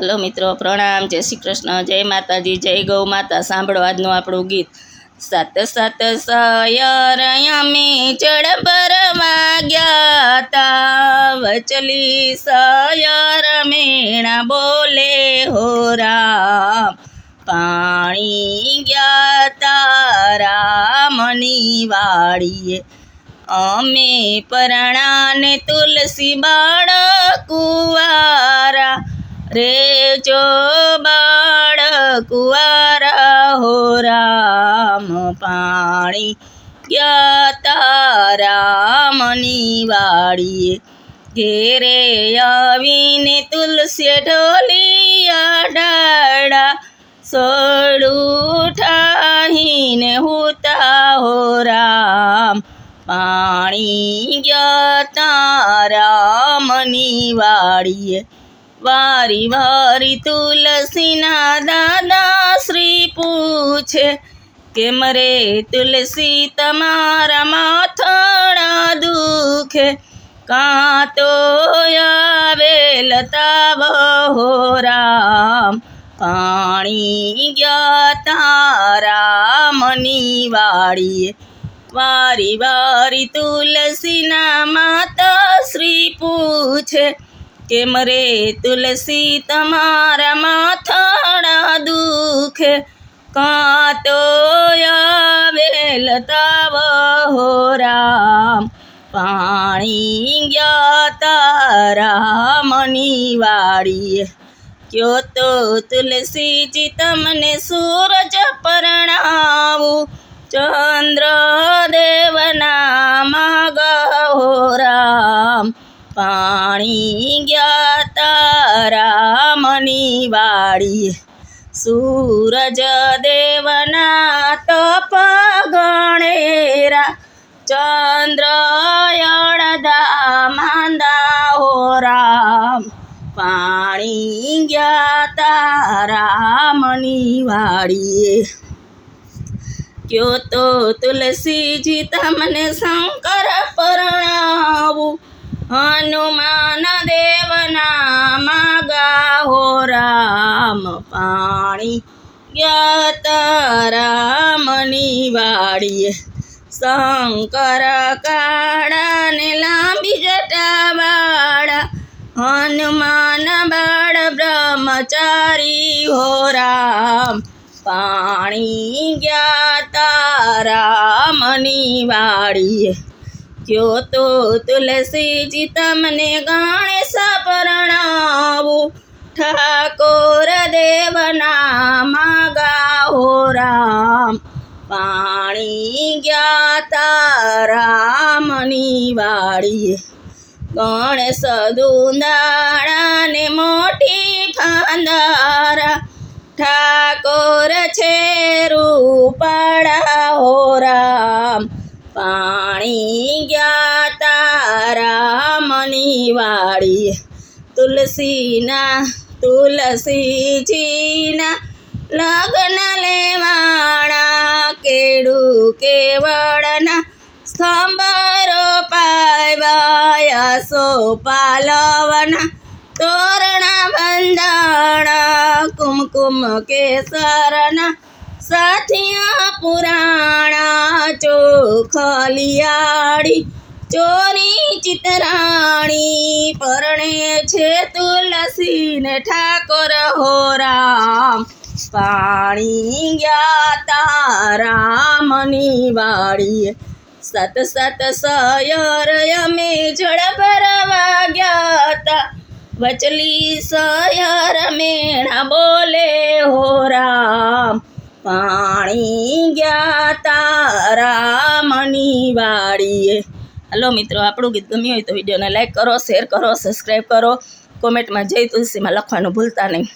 Hello મિત્રો, પ્રણામ, જય શ્રી કૃષ્ણ, જય માતાજી, જય ગૌ માતા। સાંભળો આજનું આપણું ગીત। સાત સાત સયર અમે ચડ ભરવા ગયા તા, વચલી સયર મેણા બોલે હો રામ। પાણી ગયા તા રામની વાડીએ, અમે પરણાને તુલસી બાળ કુંવારા રે, જો બાળ કુંવારા હો રામ। પાણી ગયા તા રામની વાડીએ, ઘેરે આવીને તુલસી ઢોલિયા ડાળા, સોડું ઠાહીને હુતા હો રામ। પાણી ગયા તા રામની વાડીએ, વારી વારી તુલસીના દાદા શ્રી પૂછે, કેમ રે તુલસી તમારા માથાના દુખે, કાં તો આવેલ તાવ હો રામ। પાણી ગયા તા રામની વાડીએ, વારી વારી તુલસીના માતા શ્રી પૂછે, કેમ રે તુલસી તમારા માથાના દુખે, કાં તો આવેલ તાવ હો રામ। પાણી ગયા તા રામની વાડીએ, ક્યો તો તુલસીજી તમને સૂરજ પરણાવું, ચંદ્ર દેવના માગા હો રામ। પાણી ગયા તા રામની વાડીએ, સૂરજ દેવના તપ ગણેરા, ચંદ્ર અડધા માંદા હો રામ। પાણી ગયા તા રામની વાડીએ, ક્યો તો તુલસીજી તમને શંકર પરણાવું, હનુમાન દેવના માગા હો રામ। પાણી ગયા તા રામની વાડીએ, શંકર કાળા ને લાંબી જટાવાળા, હનુમાન બાળ બ્રહ્મચારી હો રામ। પાણી ગયા તા રામની વાડીએ, ક્યો તો તુલસીજી તમને ગણેશ પરણાવું, ઠાકોર દેવના માગા હો રામ। પાણી ગયા તા રામની વાડીએ, ગણેશ દુંદાળા ને મોટી ફાંદારા, ઠાકોર છે રૂપાળા હો રામ। પાણી ગયા તા રામની વાડીએ, તુલસીજીના લગ્ન લેવાણા, કેળું કેવળના સ્તંભરો પાવ્યા, સોપાલવના તોરણા બંધાણા, કુમકુમ કેસરના સાથિયા પુરાણા, ચોખલિયાળી ચોરી ચિતરાણી, પરણે છે તુલસીને ઠાકોર હો રામ। પાણી ગયા તા રામની વાડીએ, સાત સાત સયર અમે જળ ભરવા ગયા તા, વચલી સયર મેણા બોલે હો રામ। પાણી ગયા તા રામની વાડીએ। હલો મિત્રો, આપણું ગીત ગમ્યું હોય તો વિડીયોને લાઈક કરો, શેર કરો, સબસ્ક્રાઈબ કરો, કોમેન્ટમાં જય તુલસીમાં લખવાનું ભૂલતા નહીં।